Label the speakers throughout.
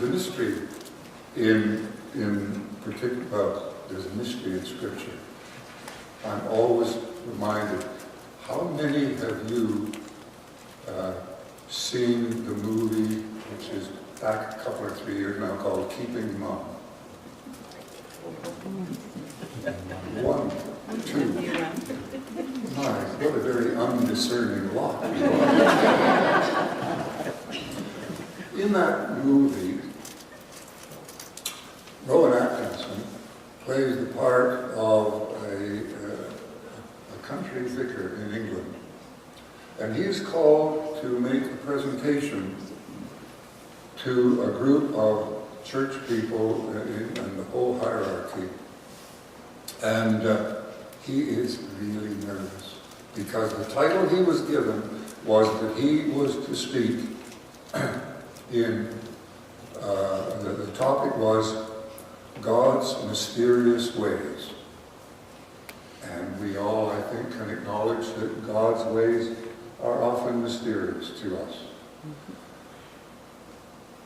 Speaker 1: There's a mystery in particular, well, there's a mystery in Scripture. I'm always reminded, how many have you seen the movie, which is back a couple or 3 years now, called Keeping Mum? 1, 2. My, what a very undiscerning lot you are. In that movie, Rowan Atkinson plays the part of a country vicar in England. And he is called to make a presentation to a group of church people in the whole hierarchy. And he is really nervous because the title he was given was that he was to speak in, the topic was God's mysterious ways. And we all, I think, can acknowledge that God's ways are often mysterious to us.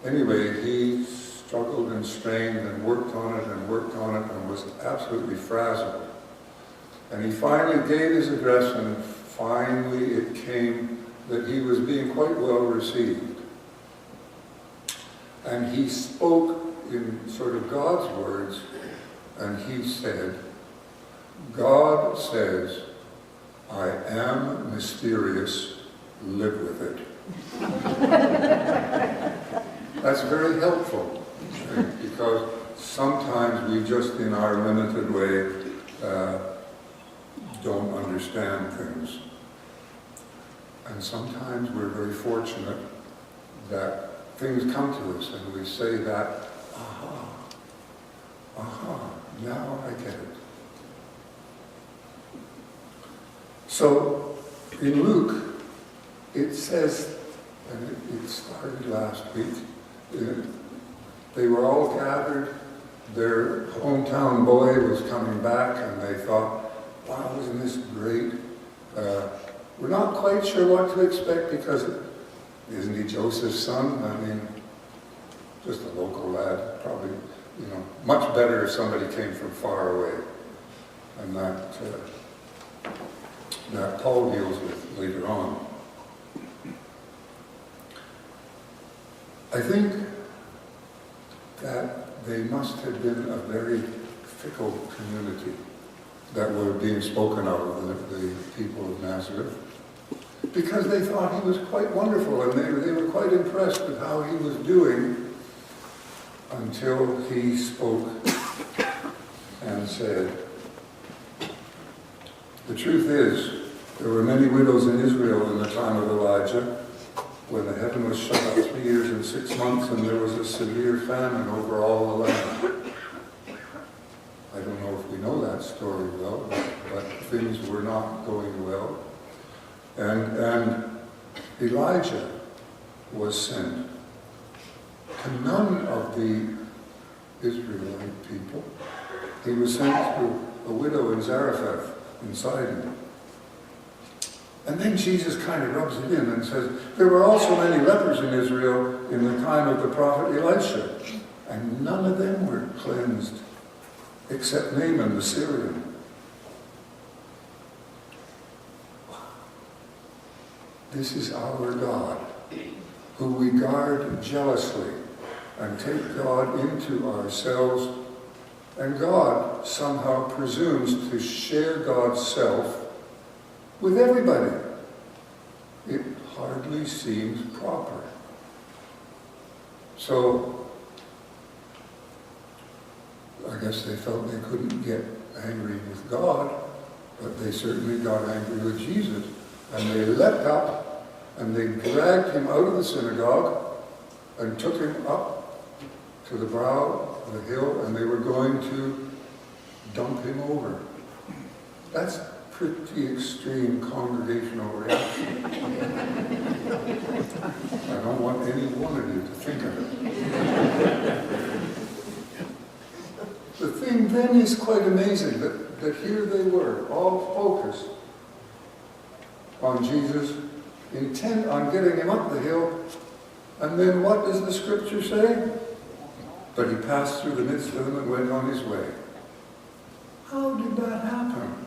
Speaker 1: Anyway, he struggled and strained and worked on it and worked on it and was absolutely frazzled. And he finally gave his address, and finally it came that he was being quite well received. And he spoke in sort of God's words, and he said, God says, I am mysterious, live with it. That's very helpful, because sometimes we just, in our limited way, don't understand things. And sometimes we're very fortunate that things come to us and we say that, now I get it. So, in Luke, it says, and it started last week, they were all gathered, their hometown boy was coming back, and they thought, wow, isn't this great? We're not quite sure what to expect because, isn't he Joseph's son? I mean, just a local lad, probably, much better if somebody came from far away. And that Paul deals with later on. I think that they must have been a very fickle community that were being spoken of, the people of Nazareth, because they thought he was quite wonderful, and they were quite impressed with how he was doing until he spoke and said, the truth is, there were many widows in Israel in the time of Elijah, when the heaven was shut up 3 years and 6 months, and there was a severe famine over all the land. I don't know if we know that story well, but things were not going well. And Elijah was sent to none of the Israelite people. He was sent to a widow in Zarephath in Sidon. And then Jesus kind of rubs it in and says, there were also many lepers in Israel in the time of the prophet Elisha, and none of them were cleansed, except Naaman the Syrian. This is our God, who we guard jealously and take God into ourselves, and God somehow presumes to share God's self with everybody. It hardly seems proper. So, I guess they felt they couldn't get angry with God, but they certainly got angry with Jesus. And they leapt up and they dragged him out of the synagogue and took him up to the brow of the hill, and they were going to dump him over. That's pretty extreme congregational reaction. I don't want any one of you to think of it. The thing then is quite amazing that here they were, all focused on Jesus, intent on getting him up the hill, and then what does the scripture say? but he passed through the midst of them and went on his way. How did that happen?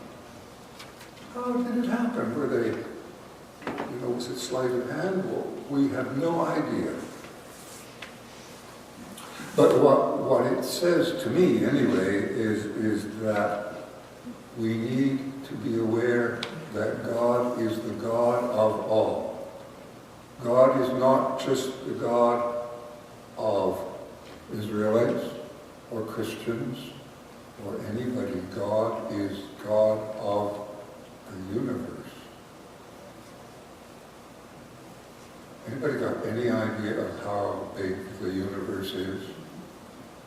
Speaker 1: How did it happen? Were they, was it sleight of hand? Well, we have no idea. But what it says to me, anyway, is that we need to be aware that God is the God of all. God is not just the God of Israelites or Christians or anybody. God is God of the universe. Anybody got any idea of how big the universe is?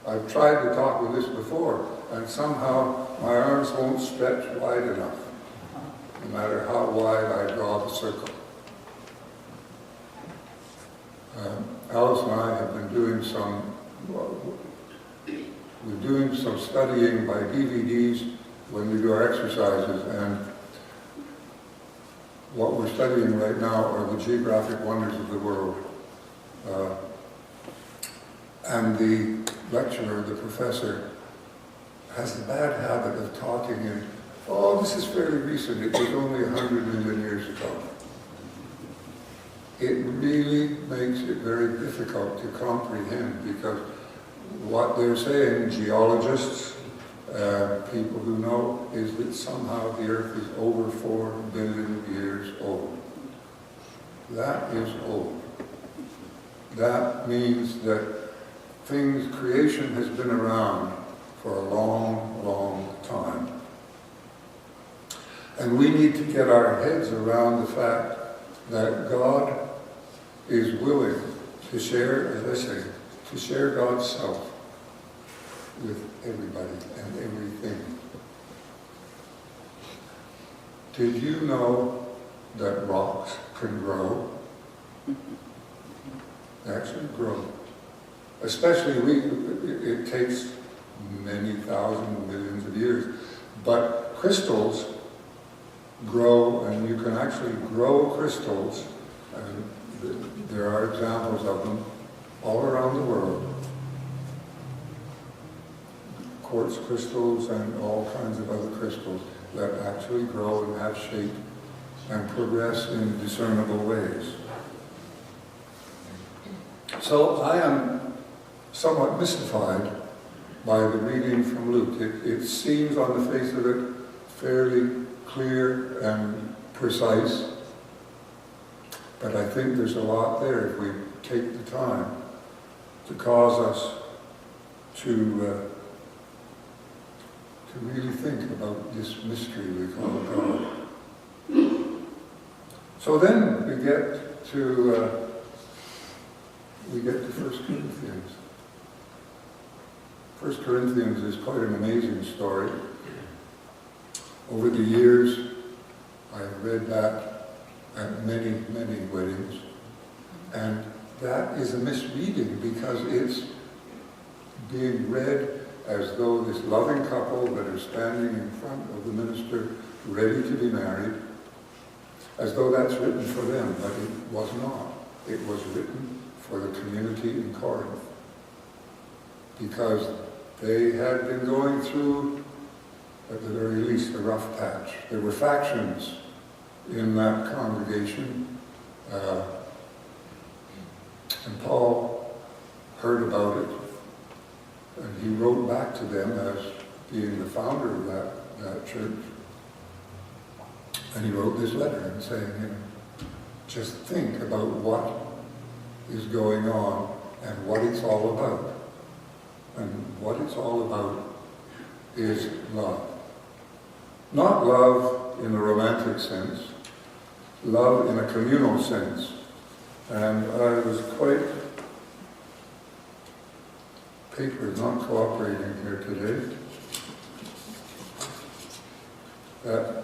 Speaker 1: I've tried to talk with this before, and somehow my arms won't stretch wide enough, no matter how wide I draw the circle. Alice and I have been doing some studying by DVDs when we do our exercises, and what we're studying right now are the geographic wonders of the world. And the lecturer, the professor, has the bad habit of talking in, this is fairly recent, it was only 100 million years ago. It really makes it very difficult to comprehend, because what they're saying, geologists, people who know, is that somehow the Earth is over 4 billion years old. That is old. That means that creation has been around for a long, long time. And we need to get our heads around the fact that God is willing to share, as I say, to share God's self with everybody and everything. Did you know that rocks can grow? They actually grow. Especially, it takes many thousand millions of years. But crystals grow, and you can actually grow crystals, and there are examples of them all around the world. Quartz crystals and all kinds of other crystals that actually grow and have shape and progress in discernible ways. So I am somewhat mystified by the reading from Luke. It seems on the face of it fairly clear and precise, but I think there's a lot there if we take the time to cause us to really think about this mystery we call God. So then we get to 1 Corinthians. 1 Corinthians is quite an amazing story. Over the years, I've read that at many, many weddings, and that is a misreading because it's being read as though this loving couple that are standing in front of the minister ready to be married, as though that's written for them, but it was not. It was written for the community in Corinth, because they had been going through, at the very least, a rough patch. There were factions in that congregation, and Paul heard about it, and he wrote back to them as being the founder of that church. And he wrote this letter and saying, just think about what is going on and what it's all about. And what it's all about is love. Not love in a romantic sense, love in a communal sense. And I was paper is not cooperating here today. That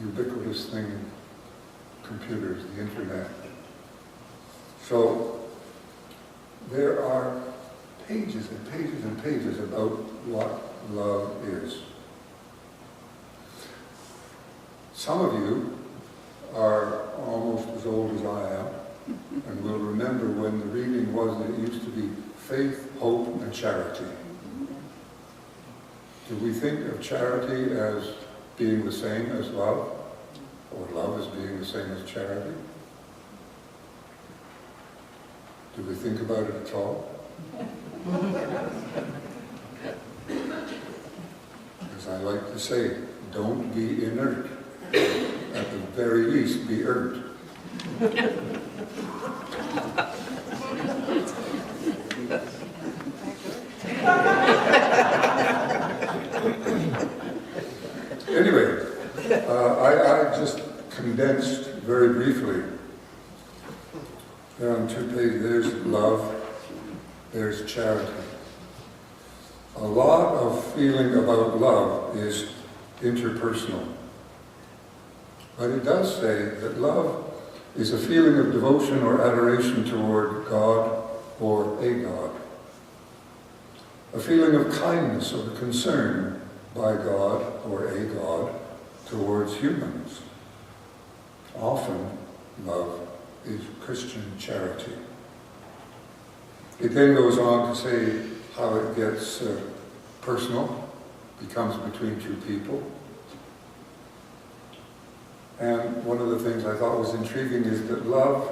Speaker 1: ubiquitous thing, computers, the internet. So there are pages and pages and pages about what love is. Some of you are almost as old as I am, and will remember when the reading was that it used to be faith, hope, and charity. Do we think of charity as being the same as love, or love as being the same as charity? Do we think about it at all? As I like to say, don't be inert. At the very least, be ert. Anyway, I just condensed very briefly. There on 2 pages, there's love, there's charity. A lot of feeling about love is interpersonal. But it does say that love is a feeling of devotion or adoration toward God or a God. A feeling of kindness or concern by God or a God towards humans. Often, love is Christian charity. It then goes on to say how it gets personal, becomes between two people. And one of the things I thought was intriguing is that love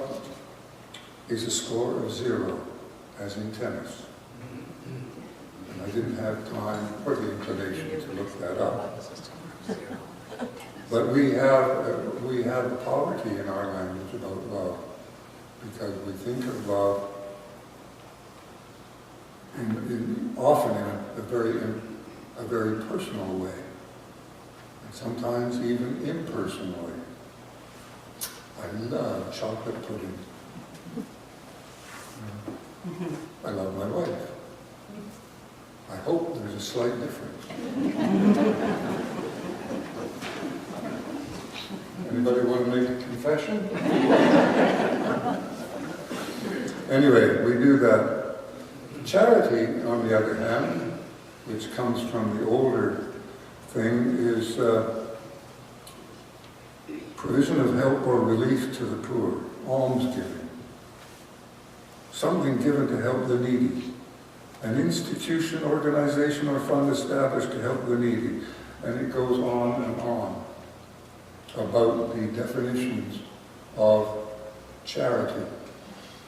Speaker 1: is a score of 0, as in tennis. And I didn't have time or the inclination to look that up. But we have poverty in our language about love, because we think of love often in a very personal way, and sometimes even impersonally. I love chocolate pudding. I love my wife. I hope there's a slight difference. Anybody want to make a confession? Anyway, we do that. Charity, on the other hand, which comes from the older thing, is provision of help or relief to the poor, almsgiving. Something given to help the needy. An institution, organization, or fund established to help the needy. And it goes on and on about the definitions of charity.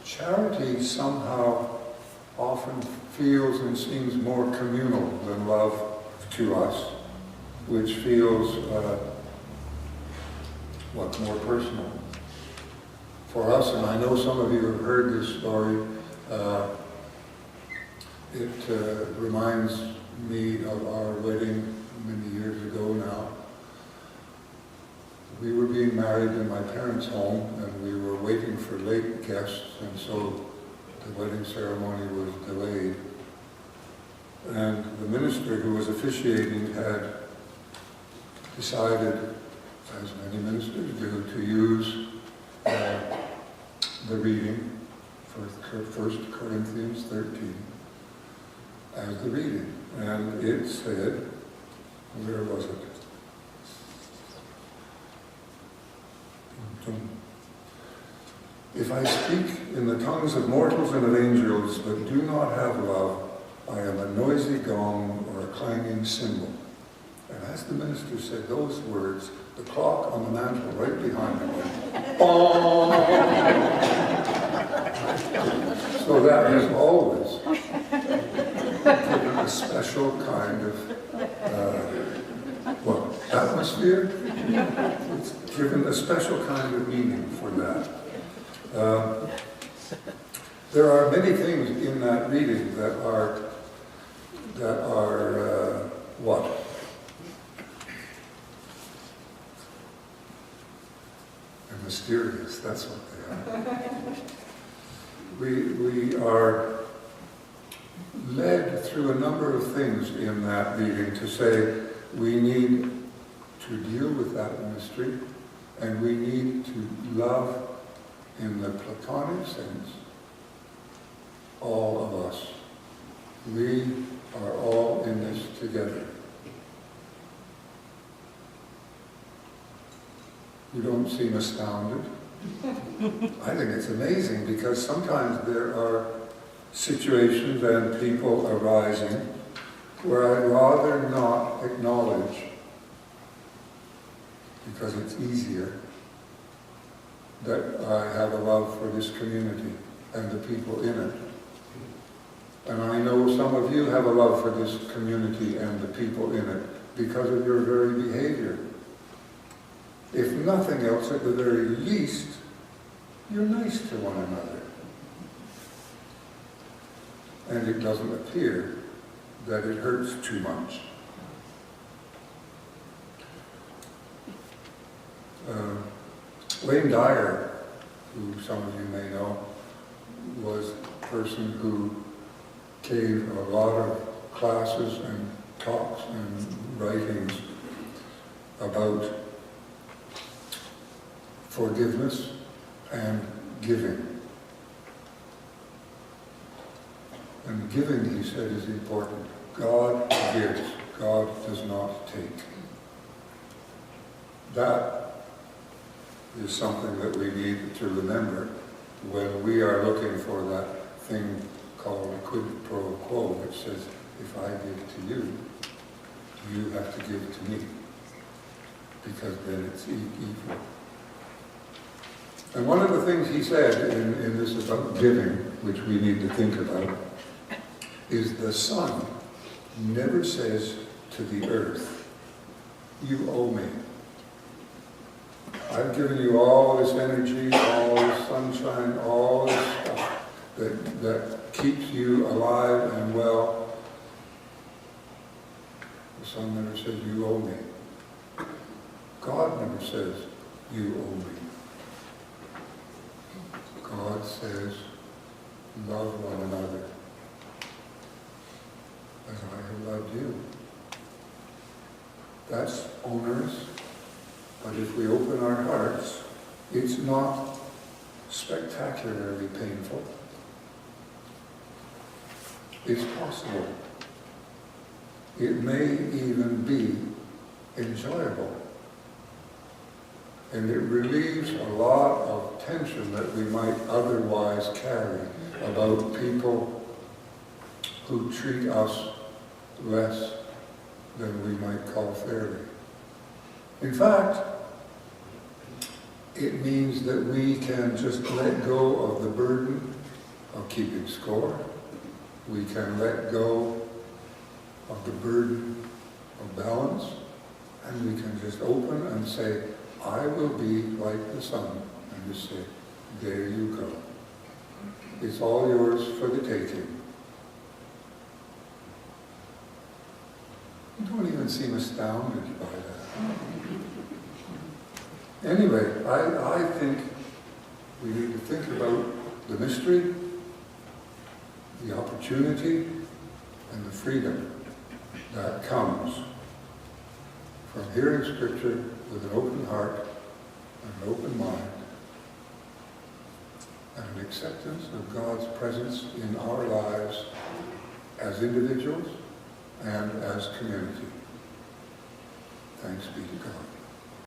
Speaker 1: Charity somehow often feels and seems more communal than love to us, which feels more personal. For us, and I know some of you have heard this story, it reminds me of our wedding many years ago now. We were being married in my parents' home, and we were waiting for late guests, and so the wedding ceremony was delayed. And the minister who was officiating had decided, as many ministers do, to use the reading for 1 Corinthians 13 as the reading. And it said, where was it? If I speak in the tongues of mortals and of angels, but do not have love, I am a noisy gong or a clanging cymbal. And as the minister said those words, the clock on the mantle right behind him went, bong! So that has always given a special kind of atmosphere. It's given a special kind of meaning for that. There are many things in that reading that are what? They're mysterious, that's what they are. We are led through a number of things in that reading to say we need to deal with that mystery, and we need to love in the Platonic sense all of us. We are all in this together. You don't seem astounded. I think it's amazing because sometimes there are situations and people arising where I'd rather not acknowledge, because it's easier, that I have a love for this community and the people in it. And I know some of you have a love for this community and the people in it because of your very behavior. If nothing else, at the very least, you're nice to one another. And it doesn't appear that it hurts too much. Wayne Dyer, who some of you may know, was a person who gave a lot of classes and talks and writings about forgiveness and giving. And giving, he said, is important. God gives, God does not take. That is something that we need to remember when we are looking for that thing called quid pro quo, which says, if I give to you, you have to give to me, because then it's equal. And one of the things he said in this about giving, which we need to think about, is the sun never says to the earth, you owe me. I've given you all this energy, all this sunshine, all this stuff that keeps you alive and well. The sun never says, you owe me. God never says, you owe me. God says, love one another as I have loved you. That's onerous, but if we open our hearts, it's not spectacularly painful. It's possible. It may even be enjoyable. And it relieves a lot of tension that we might otherwise carry about people who treat us less than we might call fairly. In fact, it means that we can just let go of the burden of keeping score. We can let go of the burden of balance, and we can just open and say, I will be like the sun, and just say, there you go. It's all yours for the taking. You don't even seem astounded by that. Anyway, I think we need to think about the mystery, the opportunity, and the freedom that comes from hearing Scripture with an open heart and an open mind and an acceptance of God's presence in our lives as individuals and as community. Thanks be to God.